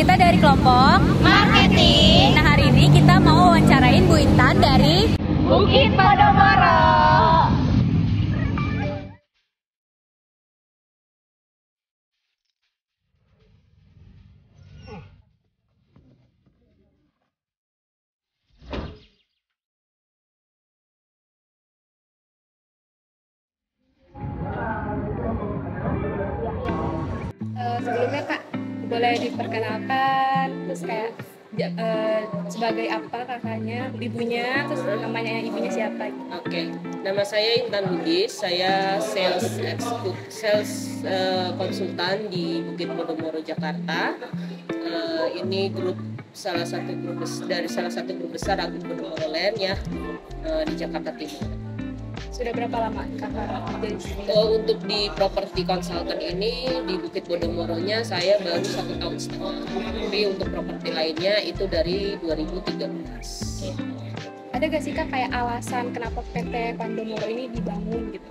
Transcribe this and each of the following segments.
kita dari kelompok marketing. Nah, hari ini kita mau wawancarain Bu Intan dari Bukit Podomoro. Sebelumnya Kak, boleh diperkenalkan, terus kayak sebagai apa kakaknya, ibunya, terus namanya ibunya siapa? Oke, nama saya Intan Lugis, saya sales konsultan di Bukit Podomoro Jakarta. Ini salah satu grup besar Agung Podomoro Land ya, di Jakarta Timur. Sudah berapa lama kakak dari sini? Untuk di properti konsultan ini di Bukit Podomoro-nya saya baru 1,5 tahun. Tapi untuk properti lainnya itu dari 2013. Ada gak sih Kak kayak alasan kenapa PT Podomoro ini dibangun gitu?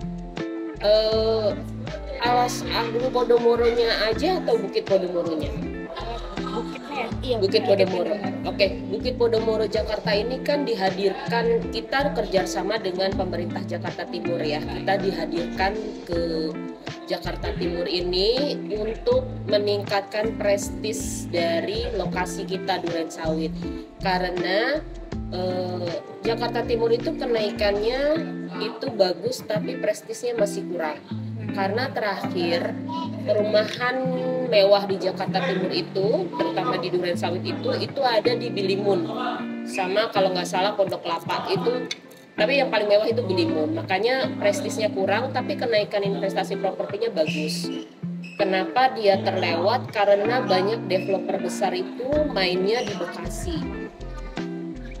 Agung Podomoro-nya aja atau Bukit Podomoro-nya? Bukitnya? Iya, Bukit Podomoro. Oke, Bukit Podomoro Jakarta ini kan dihadirkan, kita kerjasama dengan pemerintah Jakarta Timur ya. Kita dihadirkan ke Jakarta Timur ini untuk meningkatkan prestis dari lokasi kita Durensawit. Karena Jakarta Timur itu kenaikannya itu bagus tapi prestisnya masih kurang. Karena terakhir perumahan mewah di Jakarta Timur itu, terutama di Durensawit itu ada di Bilimun, sama kalau nggak salah Pondok Kelapa itu, tapi yang paling mewah itu Bilimun. Makanya prestisnya kurang, tapi kenaikan investasi propertinya bagus. Kenapa dia terlewat? Karena banyak developer besar itu mainnya di Bekasi.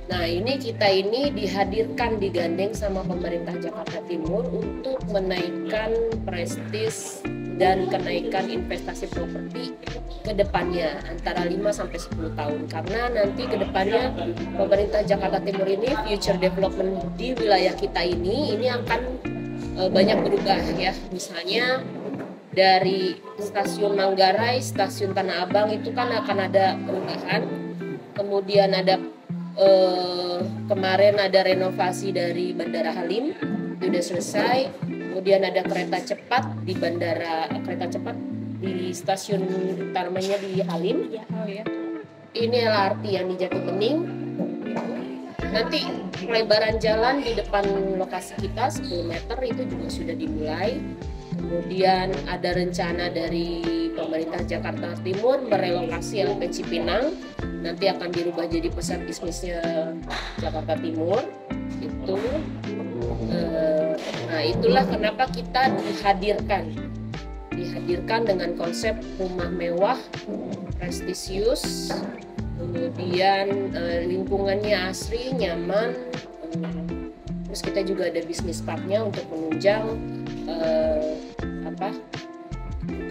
Nah, kita ini dihadirkan, digandeng sama pemerintah Jakarta Timur untuk menaikkan prestis dan kenaikan investasi properti ke depannya antara 5 sampai 10 tahun. Karena nanti ke depannya pemerintah Jakarta Timur ini future development di wilayah kita ini akan banyak berubah ya. Misalnya dari stasiun Manggarai, stasiun Tanah Abang itu kan akan ada perubahan. Kemudian ada kemarin ada renovasi dari Bandara Halim, itu sudah selesai. Kemudian ada kereta cepat di stasiun utamanya di Halim. Ini LRT yang di Jatibening. Nanti pelebaran jalan di depan lokasi kita 10 meter itu juga sudah dimulai. Kemudian ada rencana dari pemerintah Jakarta Timur merelokasi LP Cipinang, nanti akan dirubah jadi pusat bisnisnya Jakarta Timur itu. Nah, itulah kenapa kita dihadirkan dengan konsep rumah mewah prestisius, kemudian lingkungannya asri, nyaman. Terus kita juga ada bisnis parknya untuk menunjang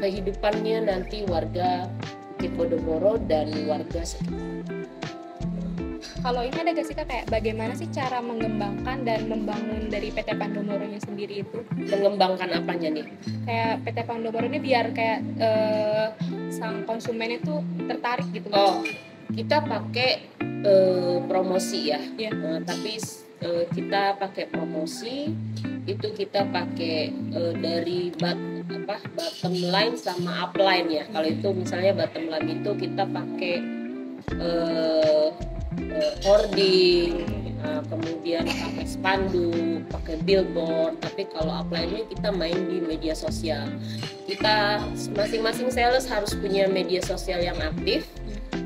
kehidupannya nanti warga Bukit Podomoro dan warga sekitar. Kalau ini ada gak sih Kak kayak bagaimana sih cara mengembangkan dan membangun dari PT Podomoro-nya sendiri itu? Mengembangkan apanya nih? Kayak PT Podomoro ini biar kayak sang konsumen itu tertarik gitu. Kita pakai promosi ya. Tapi kita pakai promosi itu kita pakai dari bottom line sama upline ya. Kalau itu misalnya bottom line itu kita pakai hoarding, kemudian pakai spanduk, pakai billboard. Tapi kalau upline-nya kita main di media sosial. Kita masing-masing sales harus punya media sosial yang aktif.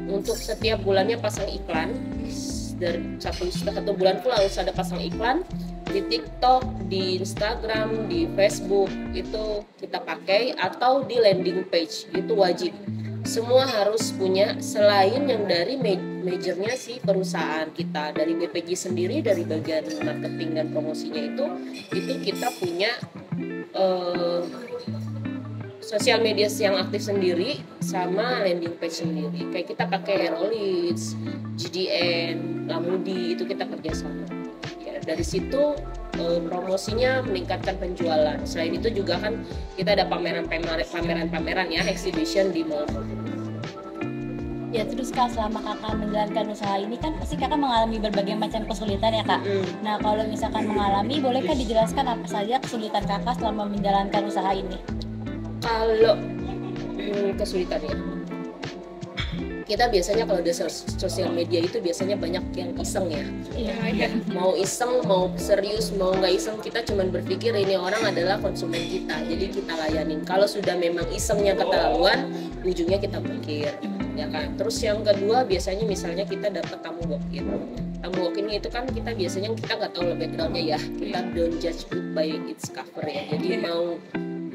Untuk setiap bulannya pasang iklan. Dari satu bulan full harus ada pasang iklan di TikTok, di Instagram, di Facebook itu kita pakai, atau di landing page itu wajib. Semua harus punya, selain yang dari majornya si perusahaan kita, dari BPJ sendiri, dari bagian marketing dan promosinya itu kita punya sosial media yang aktif sendiri sama landing page sendiri. Kayak kita pakai Herolits, GDN, Lamudi, itu kita kerjasama. Ya, dari situ promosinya meningkatkan penjualan. Selain itu juga kan kita ada pameran ya, exhibition di mall. Ya terus Kak, selama Kakak menjalankan usaha ini kan pasti Kakak mengalami berbagai macam kesulitan ya Kak. Nah kalau misalkan mengalami, bolehkah dijelaskan apa saja kesulitan Kakak selama menjalankan usaha ini? Kalau kesulitannya, kita biasanya kalau di sosial media itu biasanya banyak yang iseng ya. Iya. Mau iseng, mau serius, mau nggak iseng, kita cuman berpikir ini orang adalah konsumen kita, jadi kita layanin. Kalau sudah memang isengnya keterlaluan, ujungnya kita blokir, ya kan. Terus yang kedua biasanya misalnya kita dapat tamu walk-in. Tamu walk-in itu kan kita biasanya kita nggak tahu backgroundnya ya. Kita don't judge book by its cover ya. Jadi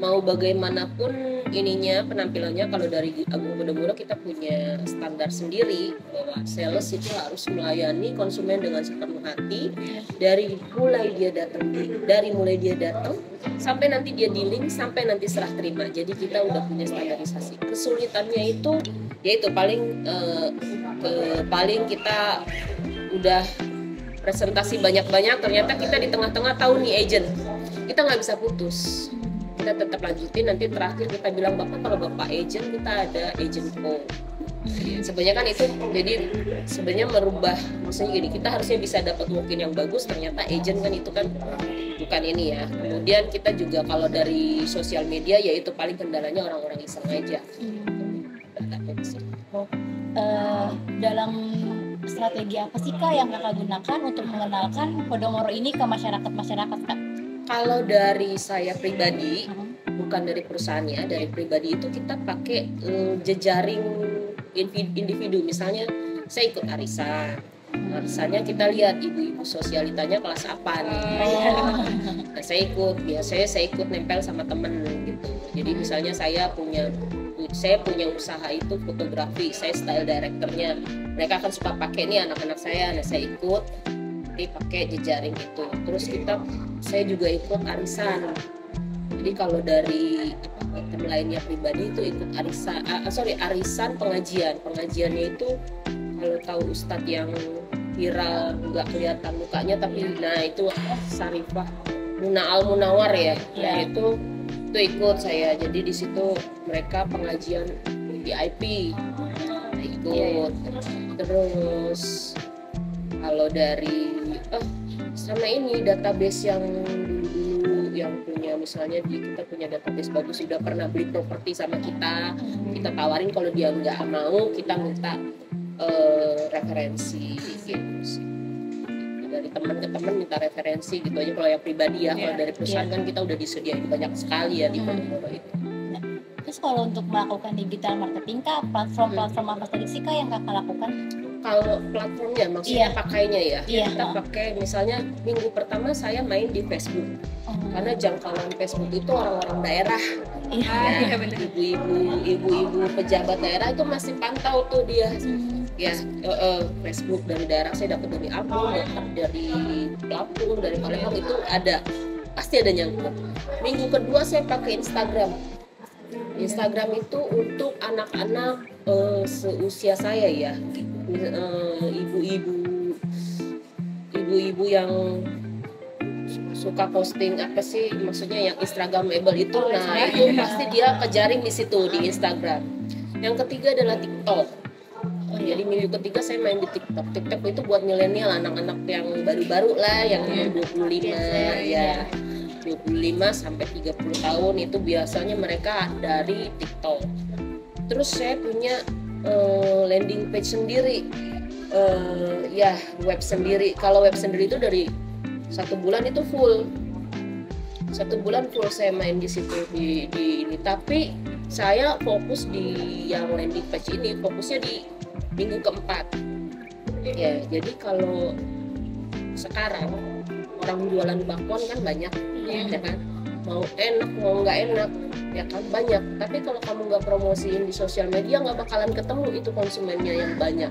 mau bagaimanapun ininya penampilannya, kalau dari Agung Podomoro kita punya standar sendiri bahwa sales itu harus melayani konsumen dengan sepenuh hati dari mulai dia datang sampai nanti dia dealing sampai nanti serah terima. Jadi kita udah punya standarisasi. Kesulitannya itu yaitu paling kita udah presentasi banyak-banyak, ternyata kita di tengah-tengah tahu nih agent, kita nggak bisa putus. Kita tetap lanjutin, nanti terakhir kita bilang Bapak, kalau Bapak agent, kita ada agent co. Sebenarnya kan itu jadi sebenarnya merubah, maksudnya gini, kita harusnya bisa dapat walk-in yang bagus, ternyata agent kan itu kan bukan ini ya. Kemudian kita juga kalau dari sosial media ya itu paling kendalanya orang-orang iseng aja. Dalam strategi apa sih Kak yang Kakak gunakan untuk mengenalkan Podomoro ini ke masyarakat Kak? Kalau dari saya pribadi, bukan dari perusahaannya, dari pribadi itu kita pakai jejaring individu. Misalnya saya ikut arisannya kita lihat ibu-ibu sosialitanya kelas apa nih. Nah, biasanya saya ikut nempel sama temen gitu. Jadi misalnya saya punya usaha itu fotografi, saya style directornya. Mereka akan suka pakai nih anak-anak saya, nah saya ikut pakai jejaring itu. Terus saya juga ikut arisan. Jadi kalau dari tim lainnya pribadi itu ikut arisan pengajian. Pengajiannya itu kalau tahu ustadz yang viral nggak kelihatan mukanya tapi nah itu Sarifah Al Munawar ya. Nah itu ikut saya. Jadi di situ mereka pengajian VIP. Nah, ikut. Terus kalau dari sama ini database yang dulu yang punya misalnya kita punya database bagus, sudah pernah beli properti sama kita tawarin, kalau dia nggak mau kita minta referensi gitu sih. Dari teman ke teman minta referensi gitu aja kalau yang pribadi ya. Kalau dari perusahaan kan kita udah disediain banyak sekali ya di Podomoro itu. Terus kalau untuk melakukan digital marketing Kak, platform apa tadi sih Kak yang Kakak lakukan? Kalau platformnya maksudnya pakainya ya, kita pakai misalnya minggu pertama saya main di Facebook, karena jangkauan Facebook itu orang-orang daerah, ibu-ibu pejabat daerah itu masih pantau tuh dia, Facebook dari daerah saya dapat dari Ambon, dari Lampung, dari Palembang itu ada, pasti ada nyangkut. Minggu kedua saya pakai Instagram itu untuk anak-anak seusia saya ya. Ibu-ibu yang suka posting apa sih maksudnya yang instagramable itu, nah itu pasti dia kejaring di situ di Instagram. Yang ketiga adalah TikTok. Jadi minggu ketiga saya main di TikTok. TikTok itu buat milenial, anak-anak yang baru-baru lah, yang umur 25 ya 25 sampai 30 tahun itu biasanya mereka dari TikTok. Terus saya punya landing page sendiri, web sendiri. Kalau web sendiri itu dari 1 bulan itu full. 1 bulan full saya main di situ di ini. Tapi saya fokus di yang landing page ini, fokusnya di minggu keempat. Ya, jadi kalau sekarang orang jualan bakwan kan banyak, ya kan? Mau enak mau nggak enak ya kan banyak, tapi kalau kamu nggak promosiin di sosial media nggak bakalan ketemu itu konsumennya yang banyak.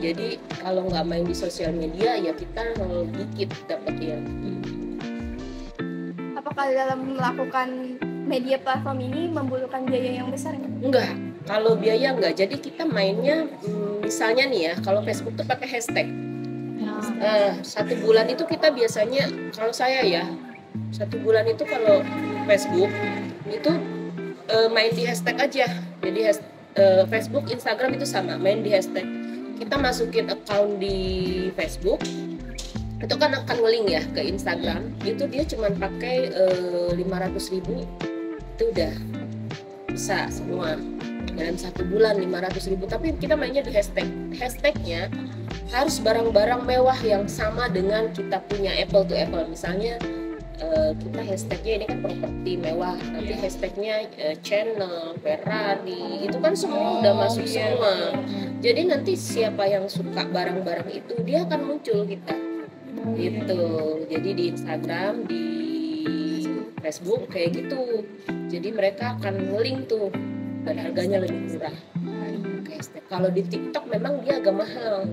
Jadi kalau nggak main di sosial media ya kita dikit dapetnya. Apakah dalam melakukan media platform ini membutuhkan biaya yang besar? Enggak, kalau biaya enggak. Jadi kita mainnya misalnya nih ya, kalau Facebook tuh pakai hashtag. 1 bulan itu kita biasanya, kalau saya ya 1 bulan itu kalau Facebook itu main di hashtag aja. Jadi Facebook, Instagram itu sama, main di hashtag. Kita masukin account di Facebook, itu kan akan nge-link ya ke Instagram. Itu dia cuma pakai 500.000, itu udah bisa semua dalam 1 bulan 500.000. Tapi kita mainnya di hashtag. Hashtagnya harus barang-barang mewah yang sama dengan kita punya, apple to apple. Misalnya kita hashtagnya ini kan properti mewah, tapi hashtagnya channel, Ferrari, itu kan semua udah masuk semua. Jadi nanti siapa yang suka barang-barang itu dia akan muncul kita gitu. Jadi di Instagram, di Facebook kayak gitu. Jadi mereka akan nge-link tuh dan harganya lebih murah. Kalau di TikTok memang dia agak mahal.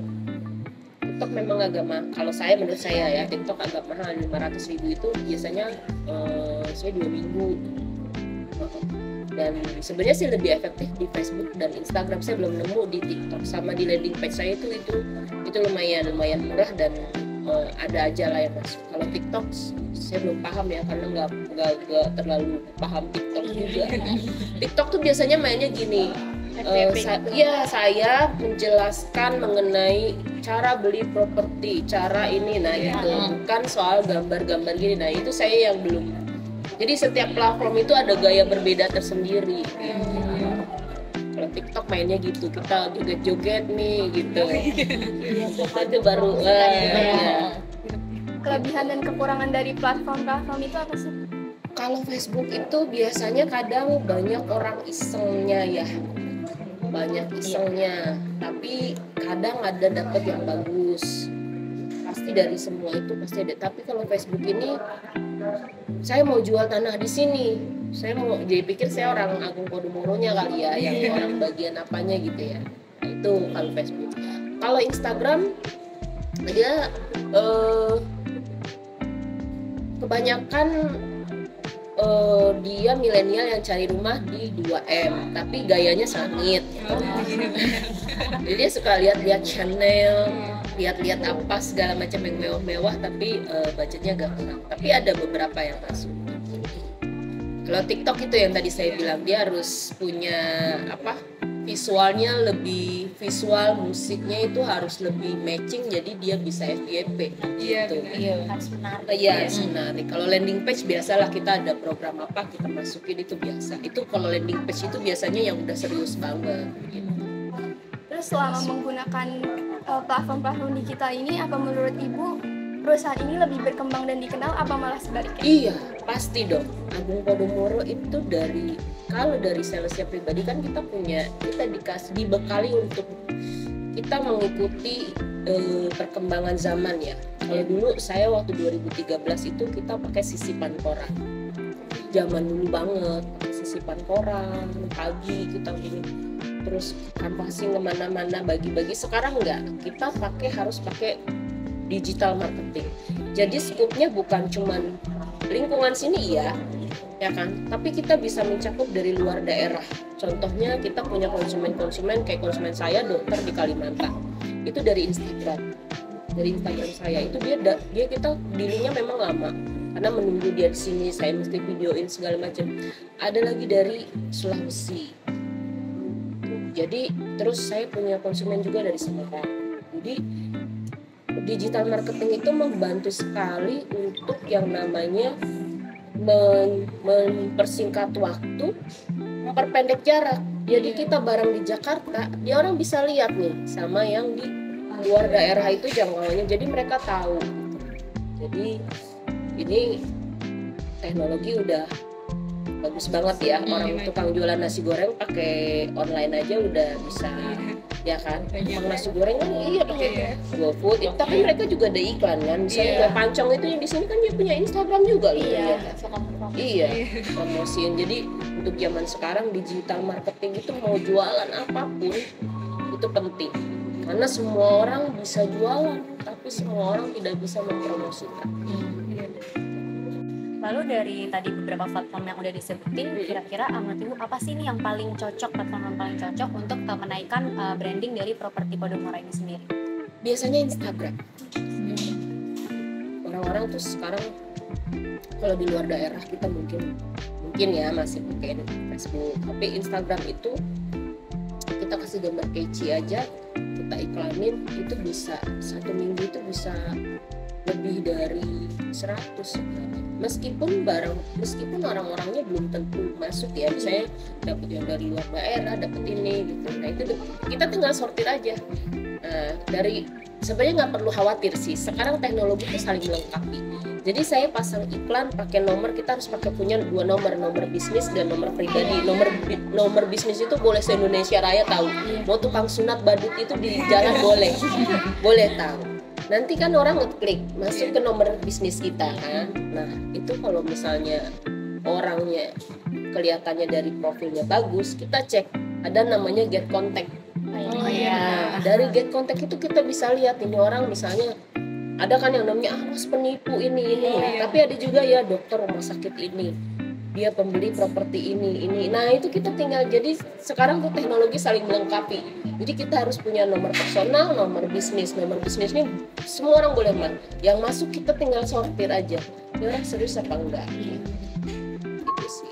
TikTok memang agak mahal. Kalau menurut saya ya, TikTok agak mahal. 500.000 itu biasanya saya 2 minggu. Dan sebenarnya sih lebih efektif di Facebook dan Instagram. Saya belum nemu di TikTok. Sama di landing page saya itu lumayan murah dan ada aja lah yang masuk. Kalau TikTok saya belum paham ya, karena nggak terlalu paham TikTok juga. TikTok tuh biasanya mainnya gini. Saya menjelaskan mengenai cara beli properti, cara ini, nah gitu, bukan soal gambar-gambar gini. Nah itu saya yang belum. Jadi setiap platform itu ada gaya berbeda tersendiri. Kalau TikTok mainnya gitu, kita joget-joget nih gitu. Itu baru. Kelebihan dan kekurangan dari platform itu apa sih? Kalau Facebook itu biasanya kadang banyak orang isengnya ya. Tapi kadang ada dapat yang bagus. Pasti dari semua itu pasti ada. Tapi kalau Facebook ini, saya mau jual tanah di sini, jadi pikir saya orang Agung Podomoronya kali ya, yang orang bagian apanya gitu ya. Nah, itu kalau Facebook. Kalau Instagram dia kebanyakan dia milenial yang cari rumah di 2M, tapi gayanya sangit. Jadi dia suka lihat-lihat Chanel, lihat-lihat apa segala macam yang mewah-mewah, tapi budgetnya agak kurang. Tapi ada beberapa yang masuk. Kalau TikTok itu yang tadi saya bilang, dia harus punya visualnya lebih visual, musiknya itu harus lebih matching, jadi dia bisa FYP gitu. Harus menarik. Harus menarik. Kalau landing page biasalah, kita ada program apa kita masukin, itu biasa. Itu kalau landing page itu biasanya yang udah serius banget gitu. Terus selama menggunakan platform-platform digital ini, apa menurut Ibu perusahaan ini lebih berkembang dan dikenal, apa malah sebaliknya? Iya, pasti dong. Agung Podomoro itu kalau dari salesnya pribadi kan kita dibekali untuk kita mengikuti perkembangan zaman ya. Kalau dulu saya waktu 2013 itu kita pakai sisipan koran. Zaman dulu banget, pakai sisipan koran, pagi kita gini. Terus canvassing kemana-mana, bagi-bagi. Sekarang enggak, kita harus pakai digital marketing. Jadi skupnya bukan cuman lingkungan sini ya kan, tapi kita bisa mencakup dari luar daerah. Contohnya kita punya konsumen kayak konsumen saya, dokter di Kalimantan, itu dari Instagram saya. Itu dia kita dealingnya memang lama karena menunggu dia di sini, saya mesti videoin segala macam. Ada lagi dari Sulawesi. Jadi terus saya punya konsumen juga dari Semarang. Jadi digital marketing itu membantu sekali untuk yang namanya mempersingkat waktu, memperpendek jarak. Jadi kita barang di Jakarta, dia orang bisa lihat nih sama yang di luar daerah itu jangkauannya. Jadi mereka tahu. Jadi ini teknologi udah bagus banget ya. Orang tukang jualan nasi goreng pakai online aja udah bisa. Ya kan, nasi goreng kan pakai GoFood, tapi mereka juga ada iklan kan. Misalnya kue pancong itu yang di sini kan dia punya Instagram juga loh. Promosiin. Jadi untuk zaman sekarang digital marketing itu mau jualan apapun itu penting, karena semua orang bisa jualan, tapi semua orang tidak bisa mempromosikan. Lalu dari tadi beberapa platform yang udah disebutin, kira-kira menurut Ibu apa sih nih yang paling cocok, platform yang paling cocok untuk menaikkan branding dari properti Podomoro ini sendiri? Biasanya Instagram. Orang-orang tuh sekarang kalau di luar daerah kita mungkin ya masih pakai Facebook, tapi Instagram itu segambar keci aja kita iklanin itu bisa 1 minggu itu bisa lebih dari 100 sebenarnya. Meskipun orang-orangnya belum tentu masuk ya, misalnya dapat yang dari luar daerah, dapat ini gitu. Nah itu kita tinggal sortir aja. Dari sebenarnya nggak perlu khawatir sih. Sekarang teknologi itu saling melengkapi. Jadi saya pasang iklan pakai nomor, kita harus pakai punya 2 nomor bisnis dan nomor pribadi. Nomor bisnis itu boleh se-Indonesia Raya tahu. Mau tukang sunat badut itu di jalan boleh tahu. Nanti kan orang ngeklik masuk ke nomor bisnis kita kan. Nah itu kalau misalnya orangnya kelihatannya dari profilnya bagus, kita cek ada namanya get contact. Nah, dari get contact itu kita bisa lihat ini orang misalnya ada kan yang namanya mas penipu ini. Tapi ada juga ya dokter rumah sakit ini, dia pembeli properti ini. Nah itu kita tinggal, jadi sekarang tuh teknologi saling melengkapi. Jadi kita harus punya nomor personal, nomor bisnis. Nomor bisnis ini semua orang boleh yang masuk kita tinggal sortir aja. Ini orang serius apa enggak? Gitu sih.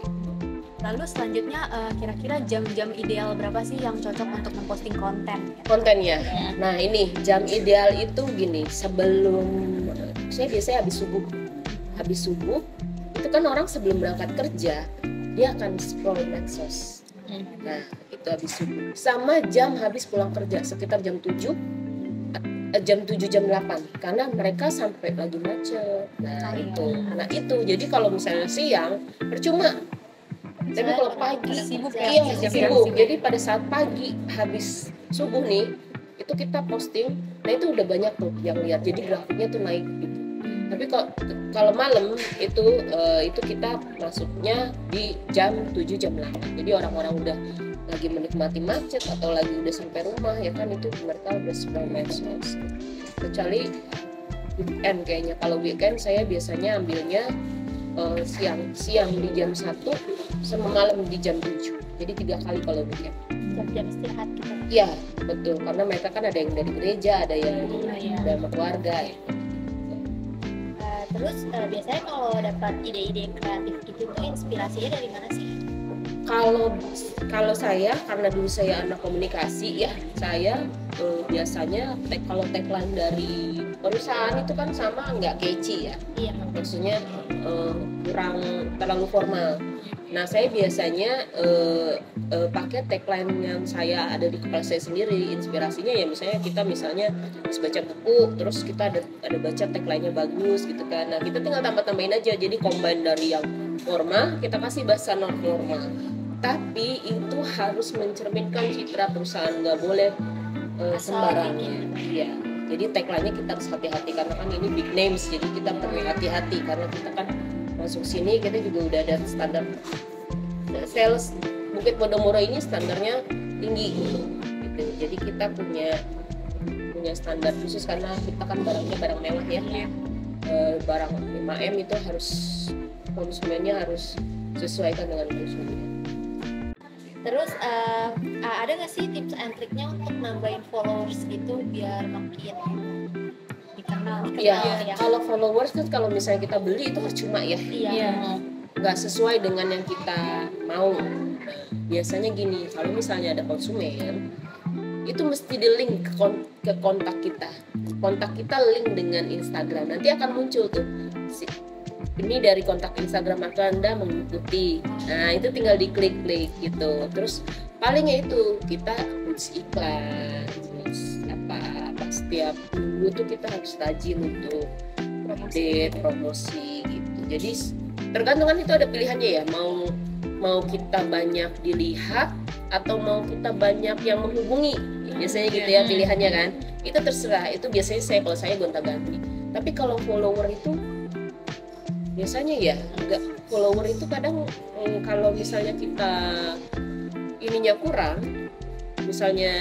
Lalu selanjutnya kira-kira jam-jam ideal berapa sih yang cocok untuk memposting konten? Kontennya. Nah ini jam ideal itu gini, sebelum saya biasanya habis subuh itu kan orang sebelum berangkat kerja dia akan scroll medsos. Nah itu habis subuh sama jam habis pulang kerja sekitar jam 7 jam 8 karena mereka sampai lagi macet. Nah itu jadi kalau misalnya siang percuma. Tapi kalau pagi sibuk. Jadi pada saat pagi habis subuh nih itu kita posting. Nah itu udah banyak tuh yang lihat. Jadi grafiknya tuh naik gitu. Tapi kalau malam itu kita masuknya di jam 7 jam 8. Jadi orang-orang udah lagi menikmati macet atau lagi udah sampai rumah ya kan, itu mereka udah scroll medsos. Kecuali weekend kayaknya. Kalau weekend saya biasanya ambilnya siang di jam 1 sama malam di jam 7. Jadi 3 kali kalau weekend. Jam-jam istirahat kita. Iya betul, karena mereka kan ada yang dari gereja, ada yang dari keluarga ya. Terus biasanya kalau dapat ide-ide kreatif gitu tuh inspirasinya dari mana sih? Kalau saya, karena dulu saya anak komunikasi ya, saya biasanya kalau tagline dari perusahaan itu kan sama nggak catchy ya. Iya. Maksudnya kurang terlalu formal. Nah saya biasanya pakai tagline yang saya ada di kepala saya sendiri. Inspirasinya ya misalnya kita habis baca buku, terus kita ada baca tagline-nya bagus gitu kan. Nah kita tinggal tambah-tambahin aja. Jadi combine dari yang formal kita kasih bahasa non formal. Tapi itu harus mencerminkan citra perusahaan, nggak boleh sembarangan. Ya. Jadi tagline-nya kita harus hati-hati karena kan ini big names. Jadi kita perlu hati-hati karena kita kan masuk sini kita juga udah ada standar sales. Bukit Podomoro ini standarnya tinggi gitu. Jadi kita punya standar khusus karena kita kan barangnya barang mewah ya. Barang 5M itu harus konsumennya harus sesuaikan dengan konsumen. Terus ada nggak sih tips and triknya untuk nambahin followers gitu biar makin dikenal? Ya, kalau followers kan kalau misalnya kita beli itu percuma ya. Iya. Nggak sesuai dengan yang kita mau. Biasanya gini, kalau misalnya ada konsumen itu mesti di link ke kontak kita. Kontak kita link dengan Instagram. Nanti akan muncul tuh ini dari kontak Instagram Anda mengikuti. Nah itu tinggal diklik gitu. Terus palingnya itu kita push iklan. Terus apa setiap minggu tuh kita harus rajin untuk update promosi gitu. Jadi tergantung itu ada pilihannya ya, mau kita banyak dilihat atau mau kita banyak yang menghubungi. Biasanya gitu ya pilihannya kan. Itu terserah. Itu biasanya kalau saya gonta-ganti. Tapi kalau follower itu biasanya ya enggak, follower itu kadang kalau misalnya kita ininya kurang, misalnya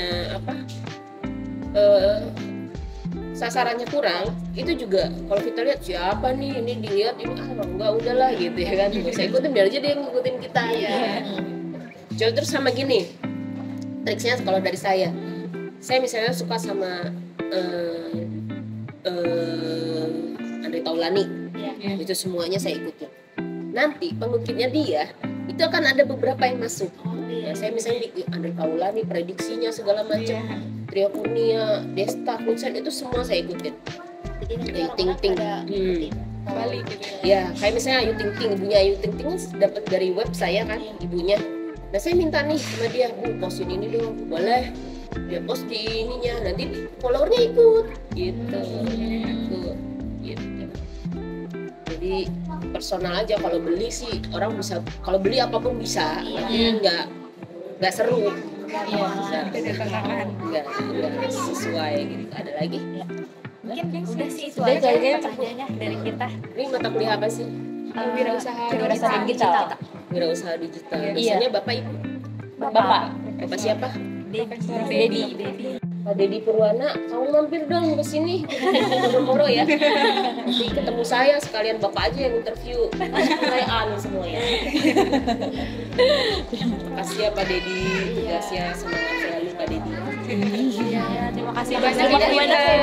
sasarannya kurang, itu juga kalau kita lihat siapa nih ini dilihat ini enggak udahlah gitu ya kan, saya ikutin biar aja dia ngikutin kita ya. Terus sama gini triksnya kalau dari saya misalnya suka sama Andre Taulani. Itu semuanya saya ikutin. Nanti pengukitnya dia itu akan ada beberapa yang masuk. Ya, saya misalnya di Andre Taulani prediksinya segala macam, Trio Kurnia, Desta, Vincent itu semua saya ikutin. Jadi nanti Ayu orang-orang Ting Ting. pada ikutin. Bali gitu ya. Ya, kayak misalnya Ayu Ting Ting, ibunya Ayu Ting Ting dapat dari web saya kan, ibunya. Nah saya minta nih sama dia, postin ini dong, boleh. Dia post di ininya, nanti followernya ikut, gitu. Gitu. Jadi personal aja. Kalau beli sih orang bisa, kalau beli apapun bisa, tapi nggak seru. Iya. Beda tantangan. Nggak sesuai gitu. Ada lagi? Mungkin udah sih itu Udah, aja itu aja. pertanyaannya dari kita. Ini mata kuliah apa sih? Wirausaha Wirausaha digital. Wirausaha digital. Iya. Biasanya bapak ibu. Bapak. Bapak siapa? Dedi. Pak Dedi Purwana, kamu mampir dong ke sini. Moro-moro ya. Nanti ketemu saya sekalian bapak aja yang interview. Saya anu semua ya. Makasih ya Pak Dedi. Tugasnya semangat selalu Pak Dedi. Iya, terima kasih Banyak banyak. ya,